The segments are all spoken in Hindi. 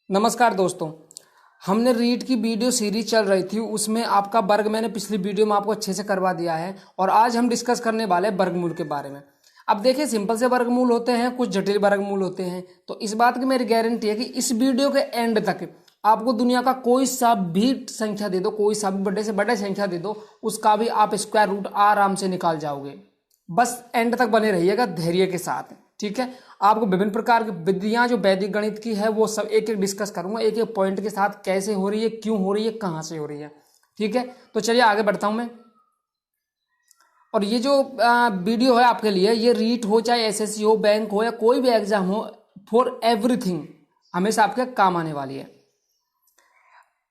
नमस्कार दोस्तों। हमने रीट की वीडियो सीरीज चल रही थी, उसमें आपका वर्ग मैंने पिछली वीडियो में आपको अच्छे से करवा दिया है और आज हम डिस्कस करने वाले हैं वर्गमूल के बारे में। अब देखिए, सिंपल से वर्गमूल होते हैं, कुछ जटिल वर्गमूल होते हैं। तो इस बात की मेरी गारंटी है कि इस वीडियो के एंड तक आपको दुनिया का कोई सा भी संख्या दे दो, कोई सा भी बड़े से बड़े संख्या दे दो, उसका भी आप स्क्वायर रूट आराम से निकाल जाओगे। बस एंड तक बने रहिएगा धैर्य के साथ, ठीक है। आपको विभिन्न प्रकार की विधियां जो वैदिक गणित की है वो सब एक एक डिस्कस करूंगा, एक एक पॉइंट के साथ, कैसे हो रही है, क्यों हो रही है, कहां से हो रही है, ठीक है। तो चलिए आगे बढ़ता हूं मैं। और ये जो वीडियो है आपके लिए, ये रीट हो चाहे एसएससी हो, बैंक हो या कोई भी एग्जाम हो, फॉर एवरीथिंग हमेशा आपके काम आने वाली है।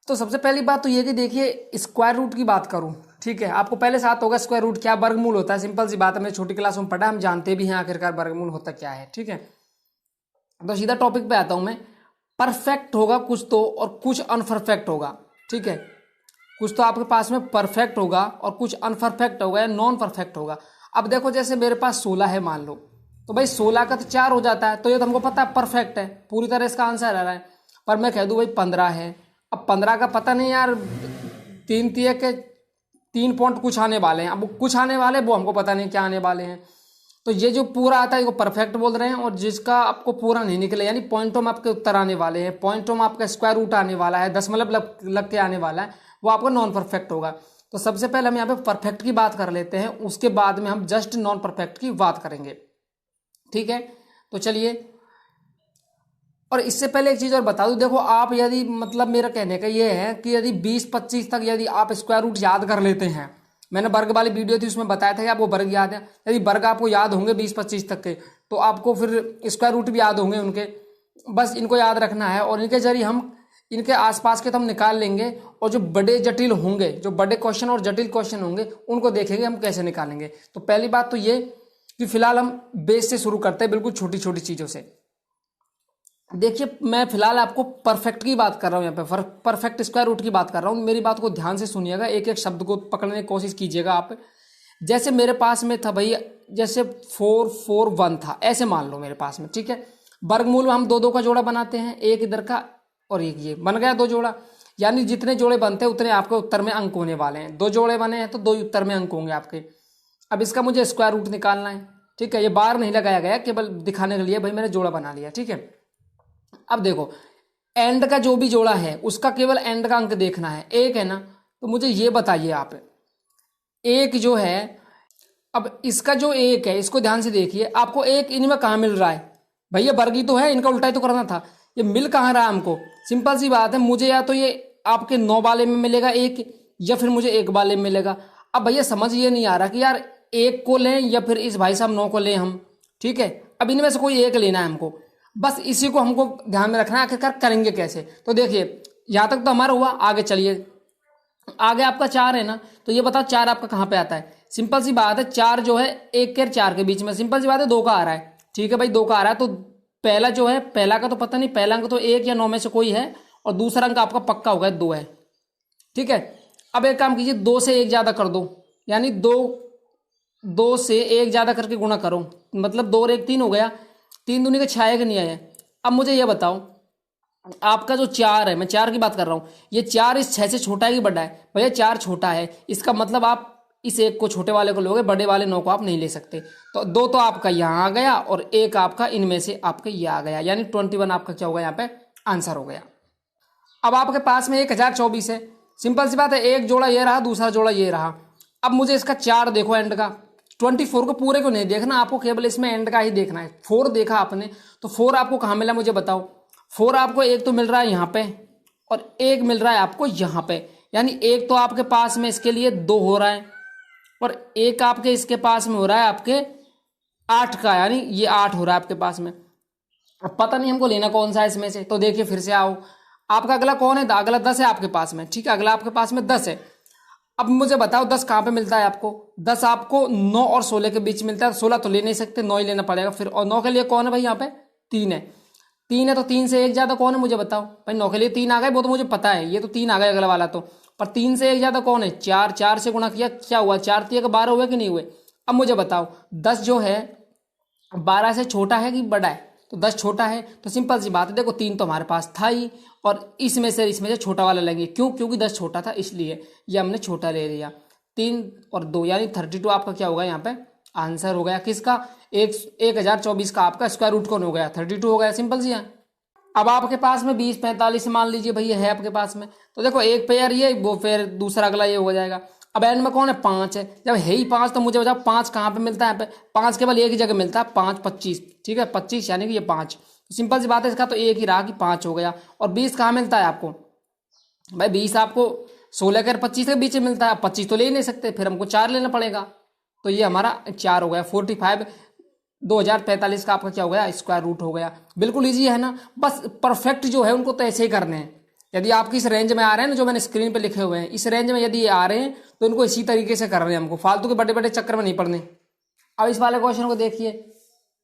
तो सबसे पहली बात तो ये कि देखिए, स्क्वायर रूट की बात करूं, ठीक है। आपको पहले साथ होगा स्क्वायर रूट क्या, वर्गमूल होता है। सिंपल सी बात है, हमने छोटी क्लास में पढ़ा, हम जानते भी हैं आखिरकार वर्गमूल होता क्या है, ठीक है। तो सीधा टॉपिक पे आता हूं मैं। परफेक्ट होगा कुछ तो और कुछ अनपरफेक्ट होगा, ठीक है। कुछ तो आपके पास में परफेक्ट होगा और कुछ अनपरफेक्ट होगा या नॉन परफेक्ट होगा। अब देखो, जैसे मेरे पास 16 है मान लो, तो भाई 16 का तो 4 हो जाता है, तो ये तो हमको पता है परफेक्ट है, पूरी तरह इसका आंसर आ रहा है। पर मैं कह दूं भाई 15 है, अब 15 का पता नहीं यार, 3 पॉइंट कुछ आने वाले हैं, अब कुछ आने वाले वो हमको पता नहीं क्या आने वाले हैं। तो ये जो पूरा आता है इसको परफेक्ट बोल रहे हैं, और जिसका आपको पूरा नहीं निकले यानी पॉइंटों में आपके उत्तर आने वाले हैं, पॉइंटों में आपका स्क्वायर रूट आने वाला है, दशमलव लग के आने वाला है, वो आपका नॉन परफेक्ट होगा। तो सबसे पहले हम यहाँ पे परफेक्ट की बात कर लेते हैं, उसके बाद में हम जस्ट नॉन परफेक्ट की बात करेंगे, ठीक है। तो चलिए, और इससे पहले एक चीज और बता दूं, देखो आप यदि, मतलब मेरा कहने का ये है कि यदि 20-25 तक यदि आप स्क्वायर रूट याद कर लेते हैं, मैंने वर्ग वाली वीडियो थी उसमें बताया था कि आपको वर्ग याद है, यदि वर्ग आपको याद होंगे 20-25 तक के, तो आपको फिर स्क्वायर रूट भी याद होंगे उनके। बस इनको याद रखना है और इनके जरिए हम इनके आसपास के तो हम निकाल लेंगे, और जो बड़े जटिल होंगे, जो बड़े क्वेश्चन और जटिल क्वेश्चन होंगे, उनको देखेंगे हम कैसे निकालेंगे। तो पहली बात तो ये कि फिलहाल हम बेस से शुरू करते हैं, बिल्कुल छोटी छोटी चीजों से। देखिए, मैं फिलहाल आपको परफेक्ट की बात कर रहा हूं, यहाँ पे परफेक्ट स्क्वायर रूट की बात कर रहा हूं। मेरी बात को ध्यान से सुनिएगा, एक एक शब्द को पकड़ने की कोशिश कीजिएगा आप। जैसे मेरे पास में था भाई, जैसे 441 था, ऐसे मान लो मेरे पास में, ठीक है। वर्गमूल में हम दो दो का जोड़ा बनाते हैं, एक इधर का और एक ये बन गया 2 जोड़ा, यानी जितने जोड़े बनते हैं उतने आपके उत्तर में अंक होने वाले हैं। 2 जोड़े बने हैं तो 2 उत्तर में अंक होंगे आपके। अब इसका मुझे स्क्वायर रूट निकालना है, ठीक है। ये बार नहीं लगाया गया, केवल दिखाने के लिए भाई मैंने जोड़ा बना लिया, ठीक है। अब देखो, एंड का जो भी जोड़ा है उसका केवल एंड का अंक देखना है, एक है ना। तो मुझे ये बताइए आप, एक जो है, अब इसका जो एक है, इसको ध्यान से देखिए, आपको एक इनमें कहां मिल रहा है भैया, वर्ग ही तो है, इनका उल्टा ही तो करना था। ये मिल कहां रहा है हमको, सिंपल सी बात है, मुझे या तो ये आपके 9 वाले में मिलेगा एक, या फिर मुझे 1 वाले में मिलेगा। अब भैया समझ ये नहीं आ रहा कि यार 1 को लें या फिर इस भाई साहब 9 को लें हम, ठीक है। अब इनमें से कोई एक लेना है हमको, बस इसी को हमको ध्यान में रखना है, आखिरकार करेंगे कैसे। तो देखिए, यहां तक तो हमारा हुआ, आगे चलिए। आगे आपका 4 है ना, तो ये बताओ 4 आपका कहां पे आता है। सिंपल सी बात है, 4 जो है 1 और 4 के बीच में, सिंपल सी बात है 2 का आ रहा है, ठीक है भाई, 2 का आ रहा है। तो पहला जो है, पहला का तो पता नहीं, पहला अंक तो 1 या 9 में से कोई है, और दूसरा अंक आपका पक्का होगा 2 है, ठीक है। अब एक काम कीजिए, 2 से 1 ज्यादा कर दो, यानी 2 से 1 ज्यादा करके गुणा करो, मतलब 2 और 1 3 हो गया, 3 दूनी का 6 नहीं आया। अब मुझे ये बताओ, आपका जो 4 है, मैं 4 की बात कर रहा हूं, ये 4 इस 6 से छोटा है कि बड़ा है। भैया 4 छोटा है, इसका मतलब आप इस 1 को, छोटे वाले को लोगे, बड़े वाले 9 को आप नहीं ले सकते। तो 2 तो आपका यहां आ गया और 1 आपका इनमें से आपका ये आ गया, यानी 21 आपका क्या होगा, यहाँ पे आंसर हो गया। अब आपके पास में 1024 है, सिंपल सी बात है, एक जोड़ा ये रहा, दूसरा जोड़ा ये रहा। अब मुझे इसका 4 देखो एंड का, 24 को पूरे को नहीं देखना आपको, केवल इसमें एंड का ही देखना है। 4 देखा आपने, तो 4 आपको कहां मिला मुझे बताओ। 4 आपको एक तो मिल रहा है यहां पे, और एक मिल रहा है आपको यहां पे, यानी एक तो आपके पास में इसके लिए 2 हो रहा है, और एक आपके इसके पास में हो रहा है आपके 8 का, यानी ये 8 हो रहा है आपके पास में। अब पता नहीं हमको लेना कौन सा है इसमें से, तो देखिए फिर से आओ, आपका अगला कौन है, अगला 10 है आपके पास में, ठीक है, अगला आपके पास में 10 है। अब मुझे बताओ 10 कहां पे मिलता है आपको। 10 आपको 9 और 16 के बीच मिलता है, 16 तो ले नहीं सकते, 9 ही लेना पड़ेगा फिर। और 9 के लिए कौन है भाई, यहाँ पे 3 है। 3 है तो 3 से 1 ज्यादा कौन है मुझे बताओ भाई। 9 के लिए 3 आ गए, वो तो मुझे पता है, ये तो 3 आ गए अगला वाला तो, पर 3 से 1 ज्यादा कौन है, 4। 4 से गुणा किया क्या हुआ, 4 3 12 हुए कि नहीं हुए। अब मुझे बताओ 10 जो है 12 से छोटा है कि बड़ा है, तो 10 छोटा है, तो सिंपल सी बात है, देखो 3 तो हमारे पास था ही, और इसमें से छोटा वाला लेंगे। क्यों? क्योंकि 10 छोटा था, इसलिए ये हमने छोटा ले लिया। 3 और 2 यानी 32 आपका क्या होगा यहाँ पे आंसर हो गया किसका, 1024 का आपका स्क्वायर रूट कौन हो गया, 32 हो गया। सिंपल सी है। अब आपके पास में 20 45 मान लीजिए भैया है आपके पास में, तो देखो एक पेयर ये, वो फिर दूसरा अगला ये हो जाएगा। अब एंड में कौन है, 5 है। जब है ही 5 तो मुझे बताओ 5 कहाँ पे मिलता है, यहाँ पे 5 केवल एक ही जगह मिलता है, 5 25, ठीक है 25 यानी कि ये 5, तो सिंपल सी बात है, इसका तो एक ही रहा कि 5 हो गया। और 20 कहाँ मिलता है आपको भाई, 20 आपको 16 के 25 के बीच में मिलता है, 25 तो ले ही नहीं सकते, फिर हमको 4 लेना पड़ेगा, तो ये हमारा 4 हो गया। 45 2045 का आपका क्या हो गया, स्क्वायर रूट हो गया। बिल्कुल ईजी है ना, बस परफेक्ट जो है उनको तो ऐसे ही करने हैं। यदि आपकी इस रेंज में आ रहे हैं ना, जो मैंने स्क्रीन पे लिखे हुए हैं, इस रेंज में यदि ये आ रहे हैं तो इनको इसी तरीके से कर रहे हैं, हमको फालतू के बड़े बड़े चक्कर में नहीं पड़ने। अब इस वाले क्वेश्चन को देखिए,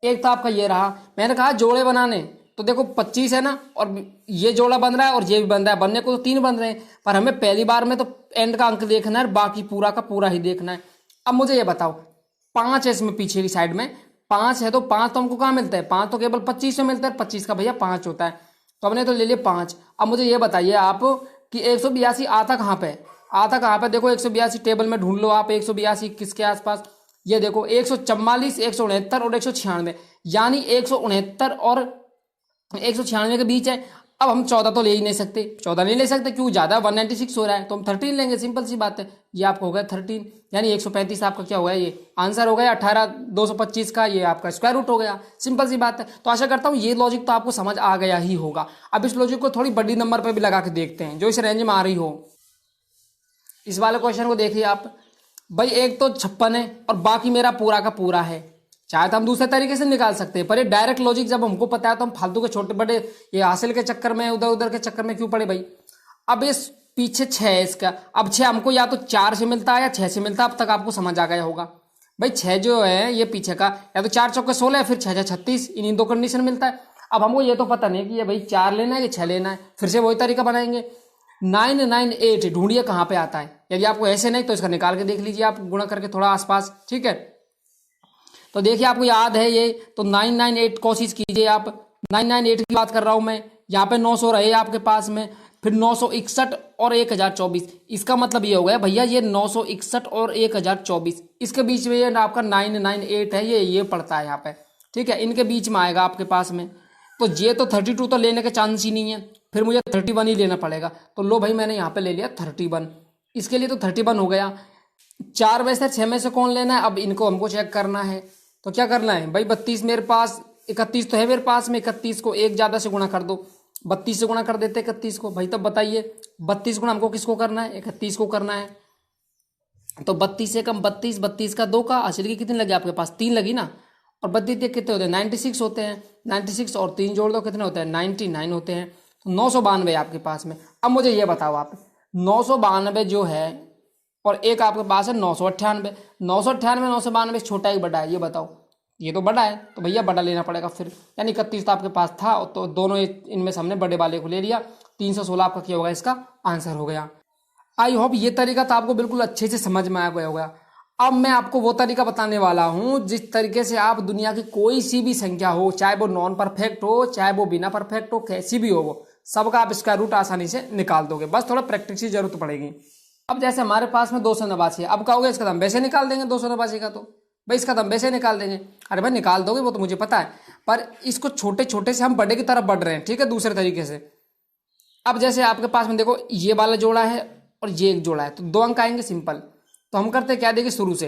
एक तो आपका ये रहा, मैंने कहा जोड़े बनाने, तो देखो 25 है ना, और ये जोड़ा बन रहा है और ये भी बन रहा है, बनने को तो 3 बन रहे हैं, पर हमें पहली बार में तो एंड का अंक देखना है, बाकी पूरा का पूरा ही देखना है। अब मुझे ये बताओ 5 है इसमें पीछे की साइड में, 5 है, तो 5 तो हमको कहाँ मिलता है, 5 तो केवल 25 में मिलता है, 25 का भैया 5 होता है, तो हमने तो ले लिया 5। अब मुझे ये बताइए आप कि 182 आता कहाँ पे, आता कहाँ पे, देखो 182 टेबल में ढूंढ लो आप, 182 किसके आसपास, ये देखो 144 169 और 196, यानी 169 और 196 के बीच है। अब हम 14 तो ले ही नहीं सकते, 14 नहीं ले सकते, क्यों, ज़्यादा 196 हो रहा है, तो हम 13 लेंगे, सिंपल सी बात है। ये आपको हो गया 13, यानी 135 आपका क्या हो गया, ये आंसर हो गया। 18 225 का ये आपका स्क्वायर रूट हो गया, सिंपल सी बात है। तो आशा करता हूँ ये लॉजिक तो आपको समझ आ गया ही होगा। अब इस लॉजिक को थोड़ी बड़ी नंबर पर भी लगा के देखते हैं, जो इस रेंज में आ रही हो। इस वाले क्वेश्चन को देखिए आप भाई, एक तो 56 है और बाकी मेरा पूरा का पूरा है, चाहे तो हम दूसरे तरीके से निकाल सकते हैं, पर ये डायरेक्ट लॉजिक जब हमको पता है तो हम फालतू के छोटे बड़े ये हासिल के चक्कर में, उधर उधर के चक्कर में क्यों पड़े भाई। अब इस पीछे 6 है इसका, अब 6 हमको या तो 4 से मिलता है या 6 से मिलता है, अब तक आपको समझ आ गया होगा भाई। 6 जो है ये पीछे का, या तो 4 चौके 16 है, फिर 6 6 36, इन्हीं 2 कंडीशन मिलता है। अब हमको ये तो पता नहीं कि ये भाई 4 लेना है कि 6 लेना है, फिर से वही तरीका बनाएंगे। 998 ढूंढिए कहाँ पे आता है, यदि आपको ऐसे नहीं तो इसका निकाल के देख लीजिए आप, गुणा करके थोड़ा आसपास, ठीक है। तो देखिए आपको याद है ये, तो 998 कोशिश कीजिए आप, 998 की बात कर रहा हूं मैं, यहाँ पे 900 रहे आपके पास में, फिर 961 और 1024, इसका मतलब ये हो गया भैया ये 961 और 1024, इसके बीच में ये आपका 998 है, ये पड़ता है यहाँ पे, ठीक है, इनके बीच में आएगा आपके पास में। तो ये तो 32 तो लेने के चांस ही नहीं है, फिर मुझे 31 ही लेना पड़ेगा। तो लो भाई मैंने यहाँ पे ले लिया 31, इसके लिए तो 31 हो गया। 4 में से 6 में से कौन लेना है, अब इनको हमको चेक करना है। तो क्या करना है भाई, 32 मेरे पास, 31 तो है मेरे पास में, 31 को 1 ज़्यादा से गुणा कर दो, 32 से गुणा कर देते 31 को भाई। तब बताइए 32 गुणा हमको किसको करना है, 31 को करना है। तो 32 से कम 32, 32 का 2 का असल की कितनी लगी आपके पास, 3 लगी ना, और 32 कितने होते हैं 96 होते हैं, 96 और 3 जोड़ दो कितने होते हैं 99 होते हैं, तो 992 आपके पास में। अब मुझे ये बताओ आप, 992 जो है और एक आपके पास है 998, 998 992 छोटा है बड़ा है, ये बताओ। ये तो बड़ा है तो भैया बड़ा लेना पड़ेगा फिर, यानी 31 तो आपके पास था, तो दोनों इनमें से हमने बड़े वाले को ले लिया। 316 आपका क्या होगा, इसका आंसर हो गया। आई होप ये तरीका तो आपको बिल्कुल अच्छे से समझ में आ गया होगा। अब मैं आपको वो तरीका बताने वाला हूं जिस तरीके से आप दुनिया की कोई सी भी संख्या हो, चाहे वो नॉन परफेक्ट हो चाहे वो बिना परफेक्ट हो, कैसी भी हो वो सबका आप स्क्वायर रूट आसानी से निकाल दोगे, बस थोड़ा प्रैक्टिस की जरूरत पड़ेगी। अब जैसे हमारे पास में 289 है, अब कहोगे इसका दाम वैसे निकाल देंगे 289 का, तो भाई इसका दाम वैसे निकाल देंगे। अरे भाई निकाल दोगे वो तो मुझे पता है, पर इसको छोटे छोटे से हम बड़े की तरफ बढ़ रहे हैं, ठीक है, दूसरे तरीके से। अब जैसे आपके पास में देखो ये वाला जोड़ा है और ये एक जोड़ा है, तो 2 अंक आएंगे सिंपल। तो हम करते क्या, देखिए शुरू से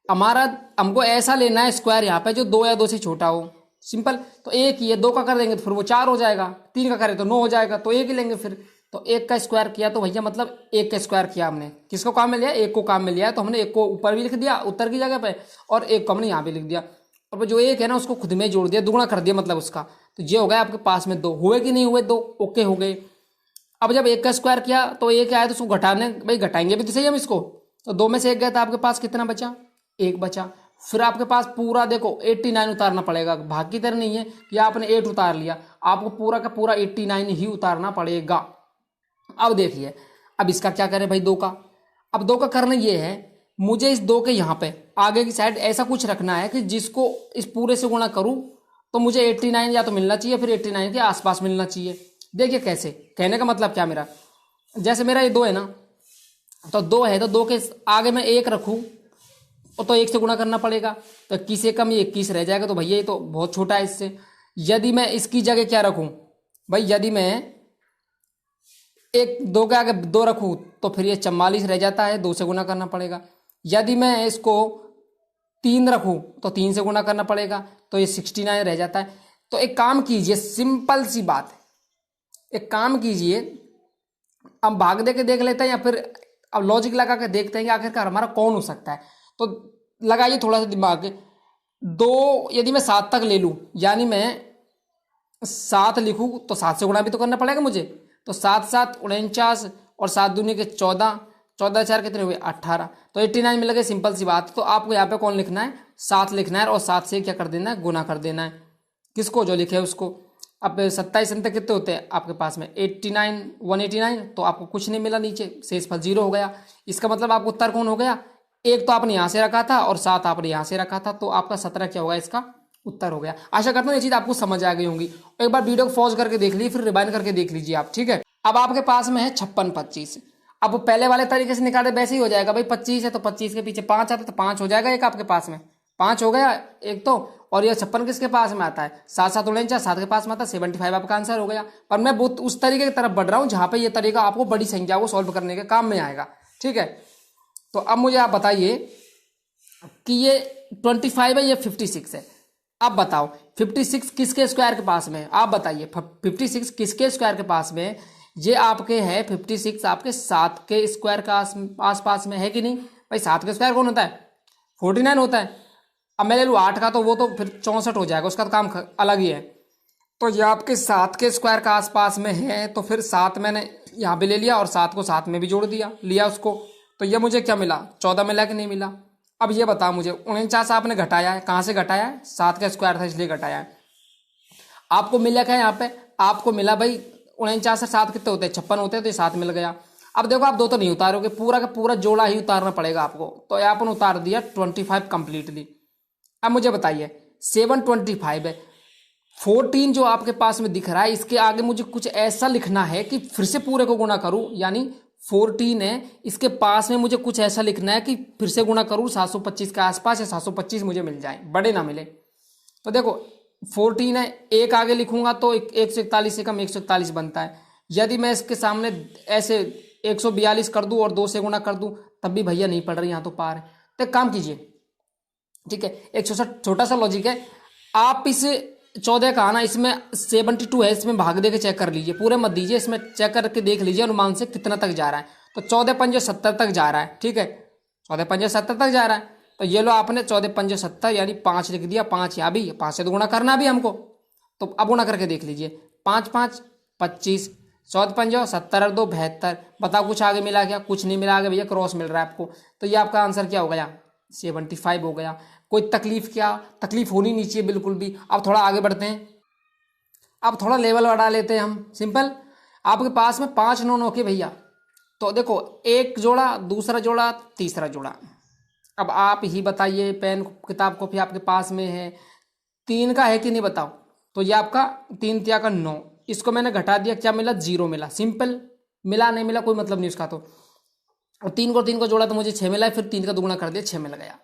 हमको ऐसा लेना है स्क्वायर यहाँ पे जो 2 या 2 से छोटा हो, सिंपल। तो एक ये 2 का कर देंगे तो फिर वो 4 हो जाएगा, 3 का करें तो 9 हो जाएगा, तो 1 ही लेंगे फिर। तो 1 का स्क्वायर किया तो भैया मतलब 1 का स्क्वायर किया हमने, किसको काम में लिया, 1 को काम में लिया है, तो हमने 1 को ऊपर भी लिख दिया उत्तर की जगह पे, और 1 को हमने यहाँ भी लिख दिया, और जो 1 है ना उसको खुद में जोड़ दिया, दुगुना कर दिया मतलब उसका। तो ये हो गया आपके पास में 2, हुए कि नहीं हुए 2, ओके हो गए। अब जब 1 का स्क्वायर किया तो 1 आया तो उसको घटाने, भाई घटाएंगे भी तो सही हम इसको, तो 2 में से 1 गया तो आपके पास कितना बचा, 1 बचा। फिर आपके पास पूरा देखो 89 उतारना पड़ेगा, भाग की तरह नहीं है कि आपने 8 उतार लिया, आपको पूरा का पूरा 89 ही उतारना पड़ेगा। अब देखिए अब इसका क्या करें भाई 2 का, अब 2 का करना ये है, मुझे इस 2 के यहाँ पे आगे की साइड ऐसा कुछ रखना है कि जिसको इस पूरे से गुणा करूं तो मुझे 89 या तो मिलना चाहिए, फिर 89 के आसपास मिलना चाहिए। देखिए कैसे, कहने का मतलब क्या मेरा, जैसे मेरा ये 2 है ना, तो 2 है तो 2 के आगे मैं 1 रखूं तो 1 से गुणा करना पड़ेगा, तो 21 से कम ये 21 रह जाएगा, तो भैया ये तो बहुत छोटा है इससे। यदि मैं इसकी जगह क्या रखूं भाई, यदि मैं 2 के आगे 2 रखूं तो फिर ये 44 रह जाता है, 2 से गुणा करना पड़ेगा। यदि मैं इसको 3 रखूं तो 3 से गुणा करना पड़ेगा, तो ये 69 रह जाता है। तो एक काम कीजिए, सिंपल सी बात है, एक काम कीजिए, अब भाग दे के देख लेते हैं या फिर अब लॉजिक लगा के देखते हैं कि आखिरकार हमारा कौन हो सकता है। तो लगाइए थोड़ा सा दिमाग। 2 यदि मैं 7 तक ले लूं, यानी मैं 7 लिखूं तो 7 से गुणा भी तो करना पड़ेगा मुझे। तो 7 7 49 और 7 दूनी के 14, 14 4 कितने हुए 18, तो 89 मिल गए। सिंपल सी बात। तो आपको यहाँ पे कौन लिखना है, 7 लिखना है और 7 से क्या कर देना है, गुना कर देना है। किसको, जो लिखे उसको। अब 27 अंक कितने होते हैं आपके पास में 89 189, तो आपको कुछ नहीं मिला, नीचे शेषफल 0 हो गया। इसका मतलब आपको उत्तर कौन हो गया, 1 तो आपने यहाँ से रखा था और 7 आपने यहाँ से रखा था, तो आपका 17 क्या होगा, इसका उत्तर हो गया। आशा करता हूँ ये चीज़ आपको समझ आ गई होंगी। एक बार वीडियो को पॉज करके देख लीजिए, फिर रिवाइंड करके देख लीजिए आप, ठीक है। अब आपके पास में है 56 25। अब पहले वाले तरीके से निकाले वैसे ही हो जाएगा भाई, 25 है तो 25 के पीछे 5 आता तो 5 हो जाएगा, एक आपके पास में 5 हो गया एक तो। और ये 56 किसके पास में आता है, 7 7 49, 7 के पास में आता है, 75 आपका आंसर हो गया। पर मैं बहुत उस तरीके की तरफ बढ़ रहा हूँ जहाँ पे ये तरीका आपको बड़ी संख्या को सॉल्व करने के काम में आएगा, ठीक है। तो अब मुझे आप बताइए कि ये 25 है, ये 56 है। अब बताओ 56 किसके स्क्वायर के पास में है, आप बताइए 56 किसके स्क्वायर के पास में है। ये आपके है 56 आपके 7 के स्क्वायर का आसपास में है कि नहीं भाई। 7 के स्क्वायर कौन होता है, 49 होता है। अब मैं ले लूँ 8 का, तो वो तो फिर 64 हो जाएगा, उसका तो काम अलग ही है। तो ये आपके 7 के स्क्वायर का आसपास में है, तो फिर 7 मैंने यहाँ पे ले लिया और 7 को 7 में भी जोड़ लिया उसको। तो ये मुझे क्या मिला, 14 मिला कि नहीं मिला। अब ये बताओ मुझे, 49 आपने घटाया है, कहाँ से घटाया है, 7 का स्क्वायर था इसलिए घटाया है। आपको मिला क्या यहाँ पे, आपको मिला भाई 49 से 7 कितने होते हैं, 56 होते हैं, तो ये 7 मिल गया। अब देखो आप 2 तो नहीं उतारोगे, पूरा का पूरा जोड़ा ही उतारना पड़ेगा आपको। तो यहाँ पर उतार दिया 25 कंप्लीटली। अब मुझे बताइए 725 है, 14 जो आपके पास में दिख रहा है, इसके आगे मुझे कुछ ऐसा लिखना है कि फिर से पूरे को गुणा करूं, यानी 14 है, इसके पास में मुझे कुछ ऐसा लिखना है कि फिर से गुणा करूं 725 के आसपास, या 725 मुझे मिल जाए, बड़े ना मिले। तो देखो 14 है, एक आगे लिखूंगा तो 141 से कम 141 बनता है। यदि मैं इसके सामने ऐसे 142 कर दूं और 2 से गुणा कर दूं, तब भी भैया नहीं पड़ रही, यहाँ तो पार है। तो एक काम कीजिए, ठीक है, एक छोटा सा लॉजिक है। आप इस 14 का ना, इसमें 72 है, इसमें भाग दे के चेक कर लीजिए, पूरे मत दीजिए, इसमें चेक करके देख लीजिए अनुमान से कितना तक जा रहा है। तो 14 पंजे 70 तक जा रहा है, ठीक है, 14 पंजे 70 तक जा रहा है। तो ये लो आपने 14 पंजे 70 यानी 5 लिख दिया, 5 यहाँ भी, 5 से तो गुणा करना भी हमको। तो अब गुणा करके देख लीजिए, 5 5 25, 14 पंजे 70 और 2 72। बताओ कुछ आगे मिला क्या, कुछ नहीं मिला आगे भैया, क्रॉस मिल रहा है आपको। तो ये आपका आंसर क्या हो गया, 75 हो गया। कोई तकलीफ, क्या तकलीफ होनी नहीं चाहिए बिल्कुल भी। अब थोड़ा आगे बढ़ते हैं, अब थोड़ा लेवल बढ़ा लेते हैं हम। सिंपल, आपके पास में 5 9 9 के भैया, तो देखो एक जोड़ा, दूसरा जोड़ा, तीसरा जोड़ा। अब आप ही बताइए, पेन किताब कॉपी आपके पास में है, 3 का है कि नहीं बताओ। तो ये आपका 3 तिया का 9, इसको मैंने घटा दिया, क्या मिला, 0 मिला। सिंपल, मिला नहीं मिला कोई मतलब नहीं उसका। तो 3 को 3 को जोड़ा तो मुझे 6 मिला, फिर 3 का दुगुना कर दिया, 6 मिल गया।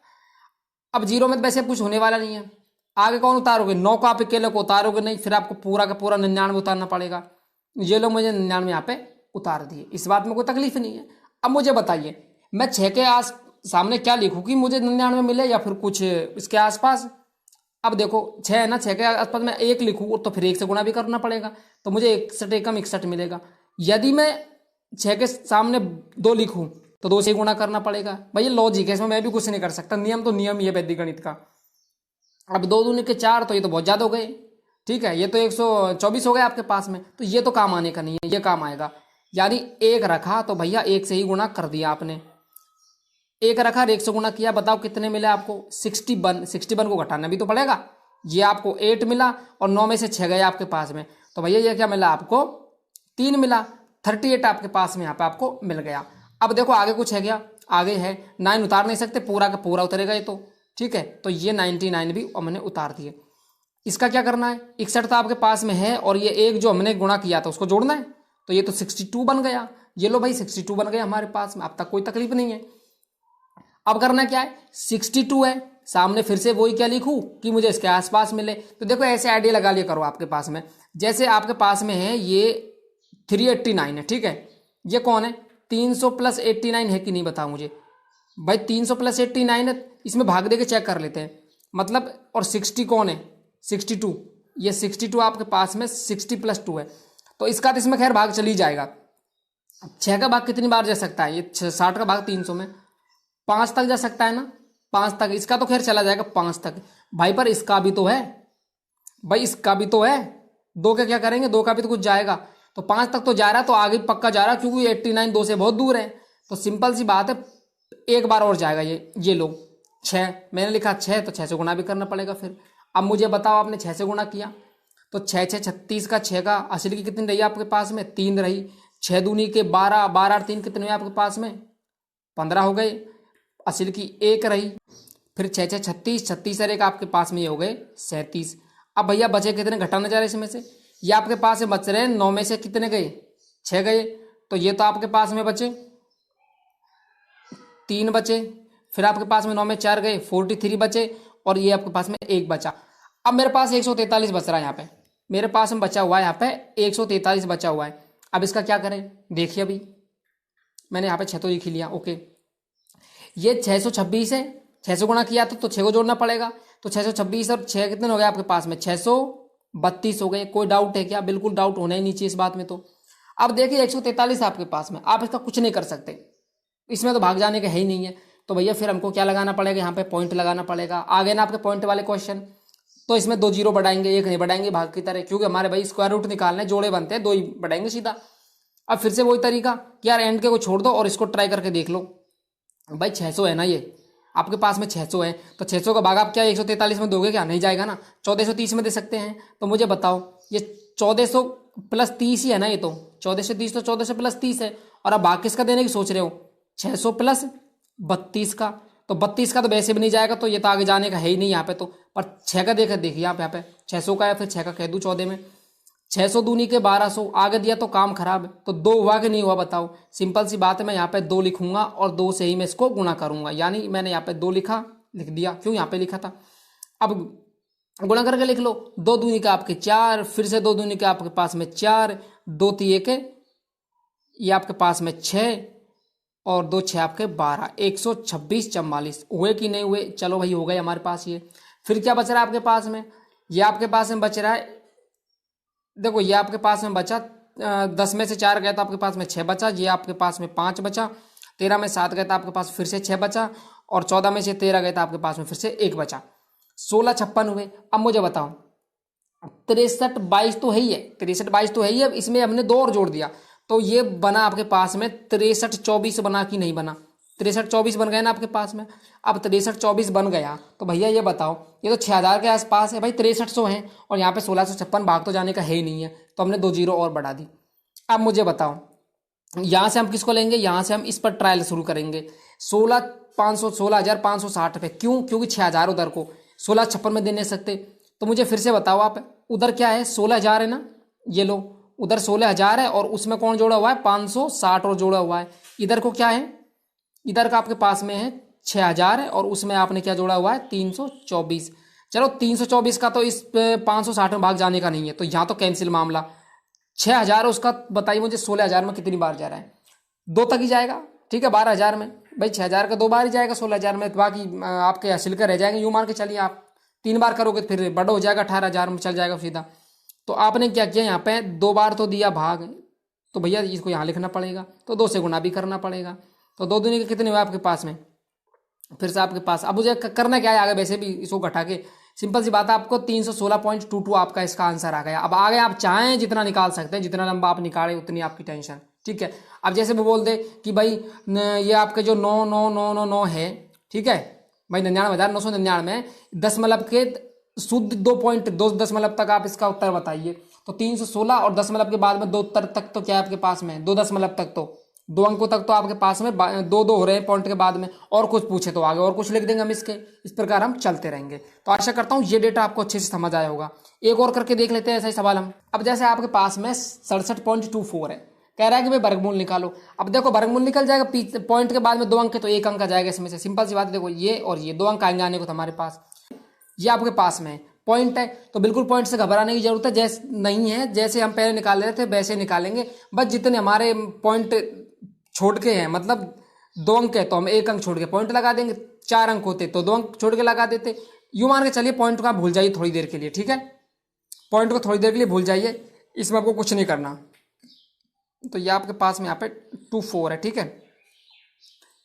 अब 0 में तो वैसे कुछ होने वाला नहीं है, आगे कौन उतारोगे, 9 को आप अकेले को उतारोगे नहीं, फिर आपको पूरा का पूरा 99 उतारना पड़ेगा। ये लोग मुझे 99 यहाँ पे उतार दिए, इस बात में कोई तकलीफ नहीं है। अब मुझे बताइए, मैं 6 के सामने क्या लिखूँ कि मुझे 99 मिले, या फिर कुछ इसके आसपास। अब देखो 6 है ना, 6 के आसपास मैं 1 लिखूँ तो फिर 1 से गुणा भी करना पड़ेगा, तो मुझे 61 एकम 61 मिलेगा। यदि मैं 6 के सामने 2 लिखूँ तो 2 से गुणा करना पड़ेगा। भाई ये लॉजिक है, इसमें मैं भी कुछ नहीं कर सकता, नियम तो नियम ही है वैदिक गणित का। अब 2 दूनी के 4, तो ये तो बहुत ज़्यादा हो गए, ठीक है, ये तो 124 हो गए आपके पास में, तो ये तो काम आने का नहीं है, ये काम आएगा। यानी 1 रखा तो भैया 1 से ही गुणा कर दिया आपने, 1 रखा और 1 से गुणा किया, बताओ कितने मिले आपको, 61 को घटाना भी तो पड़ेगा। ये आपको 8 मिला और 9 में से 6 गए आपके पास में, तो भैया ये क्या मिला आपको, 3 मिला, 38 आपके पास में यहाँ पे आपको मिल गया। अब देखो आगे कुछ है क्या, आगे है 9 उतार नहीं सकते, पूरा का पूरा उतरेगा ये तो, ठीक है। तो ये 99 भी हमने उतार दिए। इसका क्या करना है, 61 तो आपके पास में है और ये एक जो हमने गुणा किया था उसको जोड़ना है, तो ये तो 62 बन गया। ये लो भाई 62 बन गया हमारे पास में, अब तक कोई तकलीफ नहीं है। अब करना क्या है, 62 है सामने, फिर से वही क्या लिखूं कि मुझे इसके आसपास मिले। तो देखो ऐसे आइडिया लगा लिया करो आपके पास में, जैसे आपके पास में है ये 389 है, ठीक है। ये कौन है, 300 प्लस 89 है कि नहीं बताओ मुझे भाई। 300 प्लस 89 है, इसमें भाग दे के चेक कर लेते हैं मतलब। और 60 कौन है, 62, ये 62 आपके पास में 60 प्लस 2 है, तो इसका तो इसमें खैर भाग चली जाएगा। 6 का भाग कितनी बार जा सकता है, ये 60 का भाग 300 में 5 तक जा सकता है ना, 5 तक। इसका तो खैर चला जाएगा 5 तक भाई, पर इसका भी तो है भाई, इसका भी तो है। 2 का क्या करेंगे, 2 का भी तो कुछ जाएगा, तो 5 तक तो जा रहा है, तो आगे पक्का जा रहा है क्योंकि 89 2 से बहुत दूर है। तो सिंपल सी बात है, एक बार और जाएगा ये लो 6, मैंने लिखा 6, तो 6 से गुणा भी करना पड़ेगा फिर। अब मुझे बताओ, आपने 6 से गुणा किया तो 6 6 36 का 6 का असली की कितनी रही आपके पास में, 3 रही। 6 दूनी के 12, 12 और 3 कितने हुए आपके पास में, 15 हो गए। असली की 1 रही, फिर 6 6 36, 36 और 1 आपके पास में ये हो गए 37। अब भैया बचे कितने, घटाना जा रहे इसमें से, ये आपके पास में बच रहे हैं 9 में से कितने गए, 6 गए। तो ये तो आपके पास में बचे 3 बचे, फिर आपके पास में 9 में 4 गए 43 बचे, और ये आपके पास में 1 बचा। अब मेरे पास 143 बच रहा है यहाँ पे, मेरे पास में बचा हुआ है यहाँ पे 143 बचा हुआ है। अब इसका क्या करें, देखिए अभी मैंने यहाँ पे 6 तो लिख ही लिया, ओके। ये 626 है, 6 से गुणा किया तो 6 को जोड़ना पड़ेगा, तो 626 और 6 कितने हो गए आपके पास में, 632 हो गए। कोई डाउट है क्या, बिल्कुल डाउट होना ही नहीं चाहिए इस बात में। तो अब देखिए 143 आपके पास में, आप इसका कुछ नहीं कर सकते, इसमें तो भाग जाने का है ही नहीं है। तो भैया फिर हमको क्या लगाना पड़ेगा, यहाँ पे पॉइंट लगाना पड़ेगा। आगे ना आपके पॉइंट वाले क्वेश्चन, तो इसमें 2 जीरो बढ़ाएंगे, 1 नहीं बढ़ाएंगे भाग की तरह, क्योंकि हमारे भाई स्क्वायर रूट निकालना है, जोड़े बनते हैं, 2 ही बढ़ाएंगे सीधा। अब फिर से वही तरीका कि यार एंड के को छोड़ दो और इसको ट्राई करके देख लो। भाई 600 है ना, ये आपके पास में 600 है, तो 600 का भाग आप क्या 143 में दोगे क्या, नहीं जाएगा ना, 1430 में दे सकते हैं। तो मुझे बताओ ये 1400 प्लस 30 ही है ना, ये तो 1430 तो 1400 प्लस 30 है। और अब भाग किसका देने की सोच रहे हो, 600 प्लस 32 का, तो 32 का तो वैसे भी नहीं जाएगा, तो ये तो आगे जाने का है ही नहीं यहाँ पे। तो पर 6 का देखिए आप यहाँ पे 600 का, या फिर 6 का कह दूँ 14 में, 600 दूनी के 1200 आगे दिया तो काम खराब है। तो 2 हुआ कि नहीं हुआ बताओ, सिंपल सी बात है, मैं यहाँ पे 2 लिखूंगा और 2 से ही मैं इसको गुणा करूंगा, यानी मैंने यहाँ पे 2 लिख दिया, क्यों यहाँ पे लिखा था। अब गुणा करके लिख लो, 2 दूनी का आपके 4, फिर से 2 दूनी का आपके पास में 4, 2 3 1, ये आपके पास में 6 और 2 6 आपके 12, 126 44 हुए कि नहीं हुए, चलो भाई हो गए हमारे पास ये। फिर क्या बच रहा है आपके पास में, ये आपके पास में बच रहा है, देखो ये आपके पास में बचा 10 में से 4 गया तो आपके पास में 6 बचा, ये आपके पास में 5 बचा, 13 में 7 गया तो आपके पास फिर से 6 बचा, और 14 में से 13 गया तो आपके पास में फिर से 1 बचा, 16 56 हुए। अब मुझे बताओ 63 22 तो है ही है, 63 22 तो है ही है, इसमें हमने 2 और जोड़ दिया, तो ये बना आपके पास में 63 24 बना कि नहीं बना, 63 24 बन गया ना आपके पास में। अब 63 24 बन गया तो भैया ये बताओ, ये तो 6000 के आसपास है भाई, 6300 है, और यहाँ पे 1656 भाग तो जाने का है ही नहीं है, तो हमने 2 जीरो और बढ़ा दी। अब मुझे बताओ यहाँ से हम किसको लेंगे, यहाँ से हम इस पर ट्रायल शुरू करेंगे 16560 पे, क्यों, क्योंकि 6000 उधर को 1656 में दे नहीं सकते। तो मुझे फिर से बताओ आप, उधर क्या है 16000 है ना, ये लो उधर 16000 है, और उसमें कौन जोड़ा हुआ है 560 और जोड़ा हुआ है, इधर को क्या है, इधर का आपके पास में है 6000 है, और उसमें आपने क्या जोड़ा हुआ है 324। चलो 324 का तो इस 560 में भाग जाने का नहीं है, तो यहाँ तो कैंसिल मामला। 6000 उसका बताइए मुझे 16000 में कितनी बार जा रहा है, 2 तक ही जाएगा, ठीक है 12000 में भाई, 6000 का 2 बार ही जाएगा 16000 में, तो बाकी आपके हासिल का रह जाएंगे, यूँ मान के चलिए आप 3 बार करोगे तो फिर बड़ा हो जाएगा 18000 में चल जाएगा सीधा। तो आपने क्या किया यहाँ पे 2 बार तो दिया भाग, तो भैया इसको यहाँ लिखना पड़ेगा, तो 2 से गुणा भी करना पड़ेगा, तो 2 दूनी के कितने हुए आपके पास में, फिर से आपके पास। अब मुझे करना क्या है आगे, वैसे भी इसको घटा के सिंपल सी बात है, आपको 316.22 आपका इसका आंसर आ गया। अब आगे आप चाहें जितना निकाल सकते हैं, जितना लंबा आप निकालें उतनी आपकी टेंशन, ठीक है। अब जैसे वो बोल दे कि भाई ये आपके जो 99999 है, ठीक है भाई 99,999 दशमलव के शुद्ध 2.2 दशमलव तक आप इसका उत्तर बताइए, तो 316 और दशमलव के बाद में 2 उत्तर तक तो क्या है आपके पास में 2 दशमलव तक, तो 2 अंकों तक तो आपके पास में 2-2 हो रहे हैं पॉइंट के बाद में, और कुछ पूछे तो आगे और कुछ लिख देंगे हम इसके। इस प्रकार हम चलते रहेंगे। तो आशा करता हूँ ये डेटा आपको अच्छे से समझ आया होगा। एक और करके देख लेते हैं ऐसा ही सवाल हम। अब जैसे आपके पास में 67.24 है, कह रहा है कि भाई वर्गमूल निकालो। अब देखो वर्गमूल निकल जाएगा, पॉइंट के बाद में 2 अंक है तो 1 अंक आ जाएगा इसमें से, सिंपल सी बात है। देखो ये और ये 2 अंक आएंगे आने को हमारे पास। ये आपके पास में पॉइंट है तो बिल्कुल पॉइंट से घबराने की जरूरत है जैसे नहीं है, जैसे हम पहले निकाल रहे थे वैसे निकालेंगे। बस जितने हमारे पॉइंट छोड़ के हैं, मतलब 2 अंक है तो हम 1 अंक छोड़ के पॉइंट लगा देंगे, 4 अंक होते तो 2 अंक छोड़ के लगा देते। यूं मान के चलिए पॉइंट को आप भूल जाइए थोड़ी देर के लिए, ठीक है, पॉइंट को थोड़ी देर के लिए भूल जाइए, इसमें आपको कुछ नहीं करना। तो ये आपके पास में यहाँ पे 24 है, ठीक है,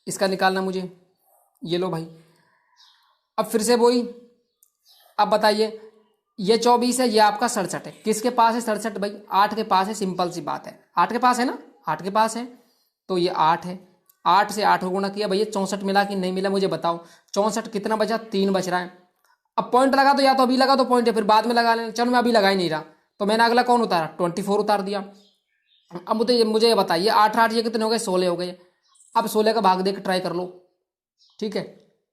इसका निकालना मुझे। ये लो भाई, अब फिर से वही, अब बताइए ये 24 है, ये आपका 67 है। किसके पास है 67 भाई? 8 के पास है, सिंपल सी बात है, 8 के पास है ना, 8 के पास है तो ये 8 है। 8 से 8 को गुणा किया भैया, 64 मिला कि नहीं मिला मुझे बताओ। 64 कितना बचा? 3 बच रहा है। अब पॉइंट लगा तो या तो अभी लगा तो पॉइंट है, फिर बाद में लगा लेना। चलो मैं अभी लगा ही नहीं रहा तो मैंने अगला कौन उतारा? 24 उतार दिया। अब मुझे ये बताइए 8 8 ये कितने हो गए? 16 हो गए। अब 16 का भाग दे के ट्राई कर लो, ठीक है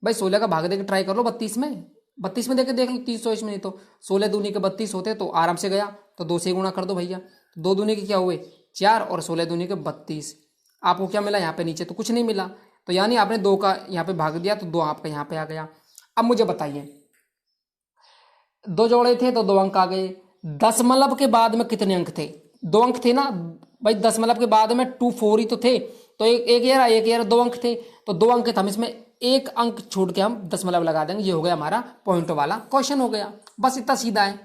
भाई, 16 का भाग दे के ट्राई कर लो 32 में, 32 में देके देख लो 300 इसमें। नहीं तो 16 दूनी के 32 होते तो आराम से गया, तो 2 से गुणा कर दो भैया। 2 दूनी के क्या हुए? 4 और 16 दूनी के 32। आपको क्या मिला यहाँ पे? नीचे तो कुछ नहीं मिला, तो यानी आपने 2 का यहाँ पे भाग दिया तो 2 आपका यहाँ पे आ गया। अब मुझे बताइए 2 जोड़े थे तो 2 अंक आ गए। दशमलव के बाद में कितने अंक थे? 2 अंक थे ना भाई, दशमलव के बाद में 24 ही तो थे, तो एक ये 2 अंक थे, तो 2 अंक थे, हम इसमें 1 अंक छोड़ के हम दशमलव लगा देंगे। ये हो गया हमारा पॉइंट वाला क्वेश्चन हो गया, बस इतना सीधा है।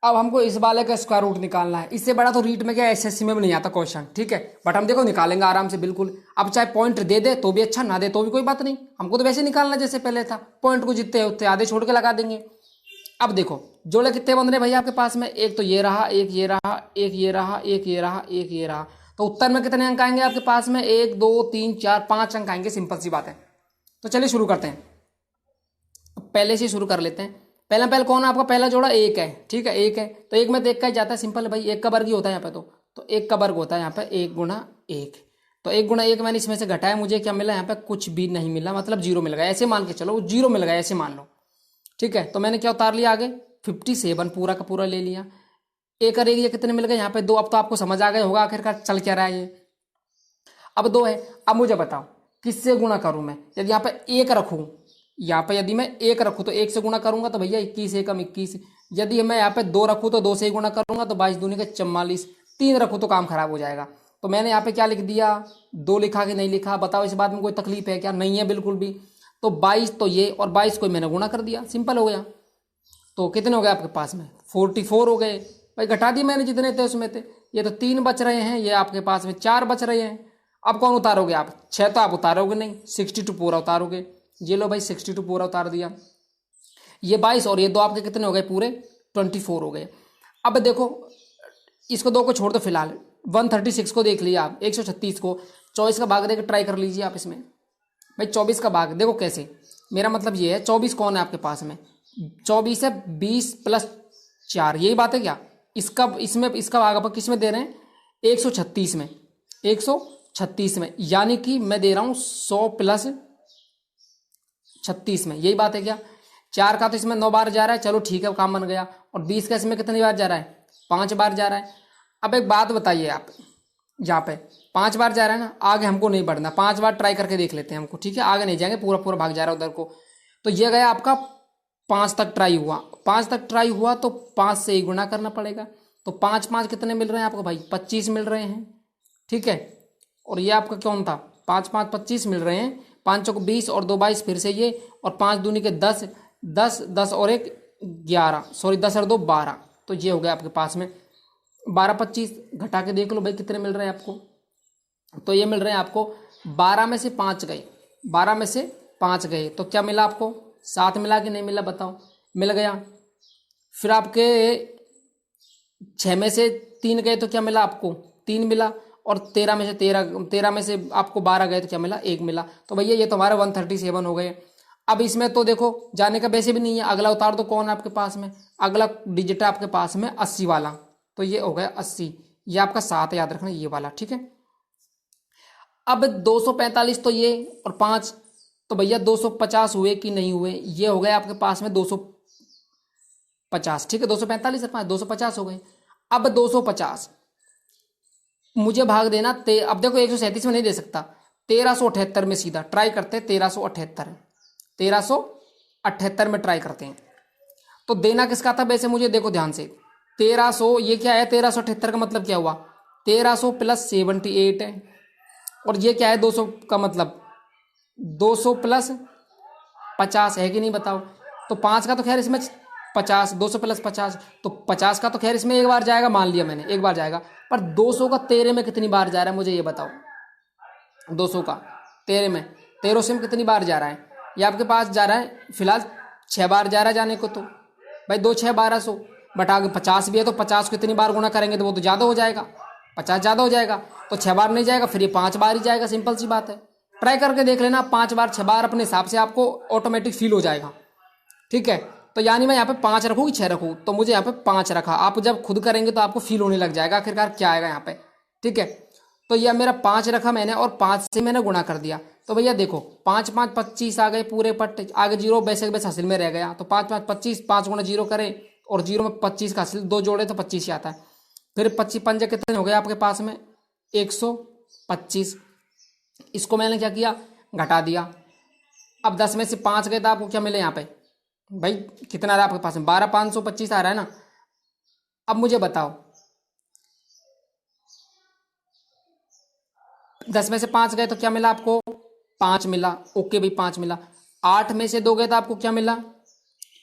अब हमको इस वाले का स्क्वायर रूट निकालना है, इससे बड़ा तो रीट में क्या एसएससी में भी नहीं आता क्वेश्चन, ठीक है, बट हम देखो निकालेंगे आराम से बिल्कुल। अब चाहे पॉइंट दे दे तो भी अच्छा, ना दे तो भी कोई बात नहीं, हमको तो वैसे निकालना जैसे पहले था, पॉइंट को जितने उतने आधे छोड़ के लगा देंगे। अब देखो जोड़े कितने बन रहे भाई आपके पास में? एक तो ये रहा, एक ये रहा, एक ये रहा, एक ये रहा, एक ये रहा, तो उत्तर में कितने अंक आएंगे आपके पास में? 1 2 3 4 5 अंक आएंगे, सिंपल सी बात है। तो चलिए शुरू करते हैं, पहले से शुरू कर लेते हैं। पहला कौन है आपका? पहला जोड़ा 1 है, ठीक है, 1 है तो 1 में तो 1 का ही जाता है, सिंपल है भाई, 1 का वर्ग ही होता है यहाँ पे। तो 1 का वर्ग होता है यहाँ पे 1 गुणा 1, तो 1 गुणा 1 मैंने इसमें से घटाया, मुझे क्या मिला यहाँ पे? कुछ भी नहीं मिला, मतलब 0 मिल गया, ऐसे मान के चलो 0 मिल गया, ऐसे मान लो, ठीक है। तो मैंने क्या उतार लिया आगे? 57 पूरा का पूरा ले लिया। एक और एक ये कितने मिल गए यहाँ पे? 2। अब तो आपको समझ आ गया होगा आखिरकार चल क्या रहा है ये। अब 2 है, अब मुझे बताओ किससे गुणा करूं मैं? यदि यहाँ पे 1 रखूं, यहाँ पे यदि मैं 1 रखूं तो 1 से गुणा करूंगा तो भैया 21 एकम 21। यदि मैं यहाँ पे 2 रखूं तो 2 से ही गुणा करूंगा तो 22 दूनी के 44। 3 रखूं तो काम खराब हो जाएगा, तो मैंने यहाँ पे क्या लिख दिया? 2 लिखा कि नहीं लिखा? बताओ इस बात में कोई तकलीफ है क्या? नहीं है बिल्कुल भी। तो 22 तो ये और 22 को मैंने गुणा कर दिया, सिंपल हो गया। तो कितने हो गए आपके पास में? 44 हो गए भाई, घटा दी मैंने जितने थे उसमें थे। ये तो 3 बच रहे हैं, ये आपके पास में 4 बच रहे हैं। अब कौन उतारोगे आप? 6 तो आप उतारोगे नहीं, 62 पूरा उतारोगे। ये लो भाई 62 पूरा उतार दिया। ये 22 और ये 2 आपके कितने हो गए? पूरे 24 हो गए। अब देखो इसको 2 को छोड़ दो फिलहाल, 136 को देख लिया आप, 136 को 24 का भाग देकर ट्राई कर लीजिए आप इसमें। भाई 24 का भाग देखो कैसे, मेरा मतलब ये है 24 कौन है आपके पास में? 24 है 20 प्लस 4, यही बात है क्या? इसका भाग आप किस में दे रहे हैं? 136 में, 136 में, यानी कि मैं दे रहा हूं 100 प्लस 36 में, यही बात है क्या? 4 का तो इसमें 9 बार जा रहा है, चलो ठीक है काम बन गया। और 20 का इसमें कितनी बार जा रहा है? 5 बार जा रहा है। अब एक बात बताइए आप, यहाँ पे 5 बार जा रहा है ना, आगे हमको नहीं बढ़ना, 5 बार ट्राई करके देख लेते हैं हमको, ठीक है, आगे नहीं जाएंगे, पूरा पूरा भाग जा रहा है उधर को। तो ये गया आपका 5 तक ट्राई हुआ, 5 तक ट्राई हुआ तो 5 से ही गुणा करना पड़ेगा। तो 5 5 कितने मिल रहे हैं आपको भाई? 25 मिल रहे हैं, ठीक है। और ये आपका कौन था? 5 5 25 मिल रहे हैं, 5 चौक 20 और 2 22, फिर से ये, और 5 दूनी के 10 10 10 और 1 11, सॉरी 10 और 2 12, तो ये हो गया आपके पास में 12 25। घटा के देख लो भाई कितने मिल रहे हैं आपको? तो ये मिल रहे हैं आपको 12 में से 5 गए, 12 में से 5 गए तो क्या मिला आपको? 7 मिला कि नहीं मिला बताओ? मिल गया। फिर आपके 6 में से 3 गए तो क्या मिला आपको? 3 मिला। और 13 में से 13 में से आपको 12 गए तो क्या मिला? 1 मिला। तो भैया ये तो हमारे 137 हो गए। अब इसमें तो देखो जाने का वैसे भी नहीं है, अगला उतार दो, कौन है आपके पास में? अगला डिजिट है आपके पास में 80 वाला, तो ये हो गया 80, ये आपका 7 याद रखना ये वाला, ठीक है। अब 245 तो ये और 5 तो भैया 250 हुए कि नहीं हुए, ये हो गए आपके पास में 250, ठीक है 245 और 5 250 हो गए। अब 250 मुझे भाग देना अब देखो 137 में नहीं दे सकता, 1378 में सीधा ट्राई करते हैं, 1378 में ट्राई करते हैं। तो देना किसका था वैसे मुझे देखो ध्यान से, 1300 ये क्या है, 1378 का मतलब क्या हुआ, 1300 प्लस 78 है, और ये क्या है 200 का मतलब 200 प्लस 50 है कि नहीं बताओ। तो 5 का तो खैर इसमें 50, 200 प्लस 50 तो 50 का तो खैर इसमें एक बार जाएगा, मान लिया मैंने एक बार जाएगा, पर 200 का 13 में कितनी बार जा रहा है मुझे ये बताओ। 200 का 13 में 13 से कितनी बार जा रहा है, ये आपके पास जा रहा है फिलहाल 6 बार जा रहा है जाने को, तो भाई 2 6 1200, बट आगे 50 भी है तो 50 को कितनी बार गुना करेंगे तो वो तो ज़्यादा हो जाएगा, 50 ज़्यादा हो जाएगा, तो 6 बार नहीं जाएगा, फिर ये 5 बार ही जाएगा, सिंपल सी बात है। ट्राई करके देख लेना, 5 बार 6 बार अपने हिसाब से आपको ऑटोमेटिक फील हो जाएगा, ठीक है। तो यानी मैं यहाँ पे 5 रखूँ कि 6 रखूँ, तो मुझे यहाँ पे 5 रखा, आप जब खुद करेंगे तो आपको फील होने लग जाएगा आखिरकार क्या आएगा यहाँ पे, ठीक है। तो यह मेरा 5 रखा मैंने और 5 से मैंने गुणा कर दिया, तो भैया देखो 5 5 25 आ गए पूरे पट्टे, आगे जीरो वैसे वैसे हासिल में रह गया, तो 5 5 25, 5 गुणा जीरो करें और जीरो में 25 का हासिल 2 जोड़े तो 25 ही आता है, फिर 25 पंजे कितने हो गए आपके पास में 125, इसको मैंने क्या किया घटा दिया। अब 10 में से 5 गए तो आपको क्या मिले यहाँ पे भाई, कितना आ रहा है आपके पास में 12,525 आ रहा है ना। अब मुझे बताओ 10 में से 5 गए तो क्या मिला आपको 5 मिला, ओके भाई 5 मिला। 8 में से 2 गए तो आपको क्या मिला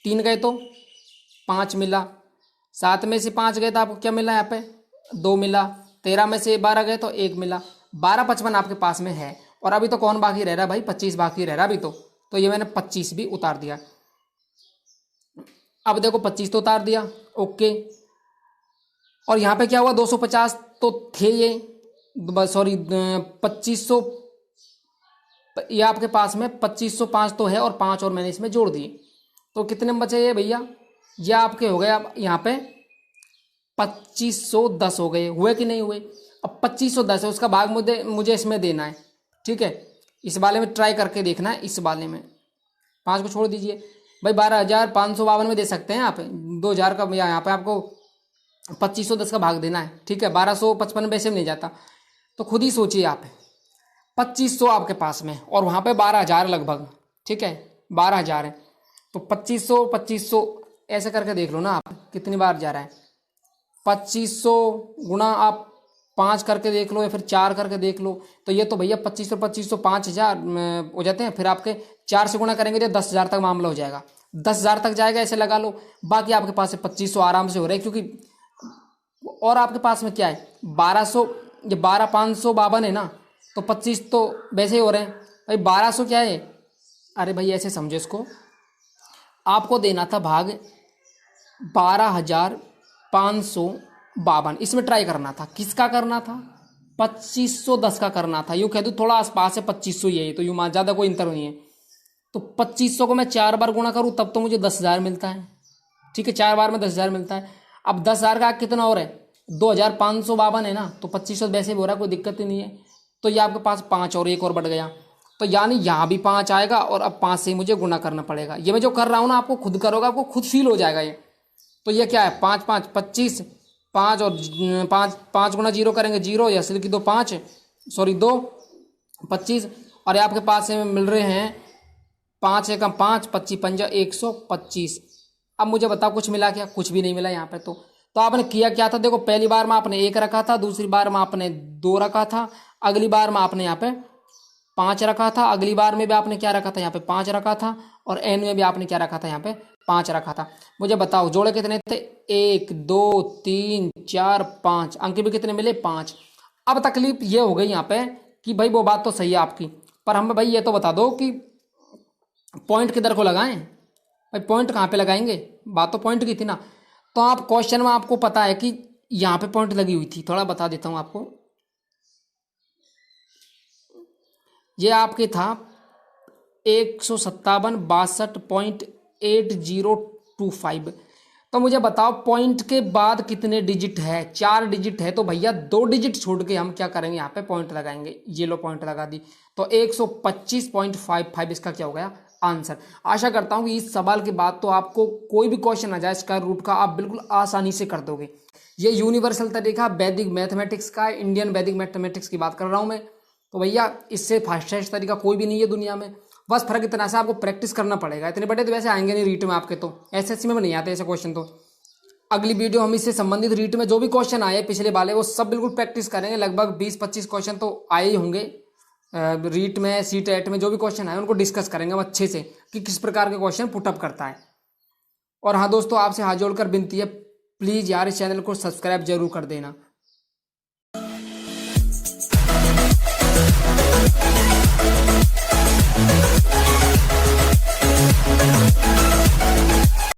3 गए तो 5 मिला। 7 में से 5 गए तो आपको क्या मिला यहाँ पे 2 मिला। 13 में से 12 गए तो 1 मिला। 12,55 आपके पास में है, और अभी तो कौन बाकी रह रहा भाई 25 बाकी रह रहा अभी तो ये मैंने 25 भी उतार दिया। अब देखो 25 तो उतार दिया, ओके। और यहाँ पे क्या हुआ 250 तो थे ये, सॉरी 2500, ये आपके पास में 2505 तो है और 5 और मैंने इसमें जोड़ दिए, तो कितने में बचे ये भैया, ये आपके हो गए अब यहाँ पे 2510 हो गए, हुए कि नहीं हुए। अब 2510 है उसका भाग मुझे इसमें देना है, ठीक है। इस वाले में ट्राई करके देखना है, इस वाले में 5 को छोड़ दीजिए भाई, 12,552 में दे सकते हैं आप, 2,000 का यहाँ पे आपको 2510 का भाग देना है, ठीक है। 1255 वैसे में नहीं जाता, तो खुद ही सोचिए आप 2500 आपके पास में और वहाँ पे 12,000 लगभग, ठीक है 12,000 है, तो 2500 ऐसे करके देख लो ना आप कितनी बार जा रहा है। 2500 गुणा आप 5 करके देख लो या फिर 4 करके देख लो, तो ये तो भैया 2500 5,000 हो जाते हैं, फिर आपके 4 से गुणा करेंगे तो 10,000 तक मामला हो जाएगा, 10,000 तक जाएगा ऐसे लगा लो। बाकी आपके पास से 2500 आराम से हो रहा है, क्योंकि और आपके पास में क्या है 1200, ये 12,552 है ना, तो 25 तो वैसे ही हो रहे हैं भाई। 1200 क्या है, अरे भाई ऐसे समझो इसको, आपको देना था भाग 12,552, इसमें ट्राई करना था, किसका करना था 2510 का करना था। यूँ कह दूँ थोड़ा आसपास है 2500 ही है, तो यूँ ज़्यादा कोई अंतर नहीं है। तो 2500 को मैं 4 बार गुणा करूँ तब तो मुझे 10,000 मिलता है, ठीक है 4 बार में 10,000 मिलता है। अब 10,000 का कितना और है 2,552 है ना, तो 2500 वैसे भी हो रहा है, कोई दिक्कत ही नहीं है। तो ये आपके पास 5 और एक और बढ़ गया, तो यानी यहाँ भी 5 आएगा और अब 5 से ही मुझे गुणा करना पड़ेगा। ये मैं जो कर रहा हूँ ना आपको खुद करोगे आपको खुद फील हो जाएगा ये। तो ये क्या है 5 5 25, 5 और 5 गुणा जीरो करेंगे जीरो, या सिल्की 2 5 सॉरी 2 25, और ये आपके पास में मिल रहे हैं 5 एकम 5 25 पंजा 125। अब मुझे बताओ कुछ मिला क्या, कुछ भी नहीं मिला यहाँ पे। तो आपने किया क्या था देखो, पहली बार में आपने 1 रखा था, दूसरी बार में आपने 2 रखा था, अगली बार में आपने यहाँ पे 5 रखा था, अगली बार में भी आपने क्या रखा था यहाँ पे 5 रखा था, और एन में भी आपने क्या रखा था यहाँ पे 5 रखा था। मुझे बताओ जोड़े कितने थे 1 2 3 4 5, अंक भी कितने मिले 5। अब तकलीफ ये हो गई यहाँ पे कि भाई वो बात तो सही है आपकी, पर हमें भाई ये तो बता दो कि पॉइंट किधर को लगाएं भाई, पॉइंट कहाँ पे लगाएंगे, बात तो पॉइंट की थी ना। तो आप क्वेश्चन में आपको पता है कि यहाँ पे पॉइंट लगी हुई थी, थोड़ा बता देता हूँ आपको। ये आपके था 157 62.8025, तो मुझे बताओ पॉइंट के बाद कितने डिजिट है, 4 डिजिट है, तो भैया 2 डिजिट छोड़ के हम क्या करेंगे, यहाँ पे पॉइंट लगाएंगे, ये लो पॉइंट लगा दी, तो 125.55 इसका क्या हो गया आंसर। आशा करता हूँ कि इस सवाल के बाद तो आपको कोई भी क्वेश्चन आ जाए स्क्वायर रूट का आप बिल्कुल आसानी से कर दोगे। ये यूनिवर्सल तरीका वैदिक मैथमेटिक्स का, इंडियन वैदिक मैथमेटिक्स की बात कर रहा हूँ मैं। तो भैया इससे फास्टेस्ट तरीका कोई भी नहीं है दुनिया में। बस फर्क इतना से आपको प्रैक्टिस करना पड़ेगा। इतने बड़े तो वैसे आएंगे नहीं रीट में आपके, तो एसएससी में भी नहीं आते ऐसे क्वेश्चन। तो अगली वीडियो हम इससे संबंधित रीट में जो भी क्वेश्चन आए पिछले वाले वो सब बिल्कुल प्रैक्टिस करेंगे। लगभग 20-25 क्वेश्चन तो आए ही होंगे रीट में, सीटेट में जो भी क्वेश्चन आए उनको डिस्कस करेंगे हम अच्छे से कि किस प्रकार के क्वेश्चन पुटअप करता है। और हाँ दोस्तों, आपसे हाथ जोड़कर विनती है, प्लीज़ यार इस चैनल को सब्सक्राइब जरूर कर देना।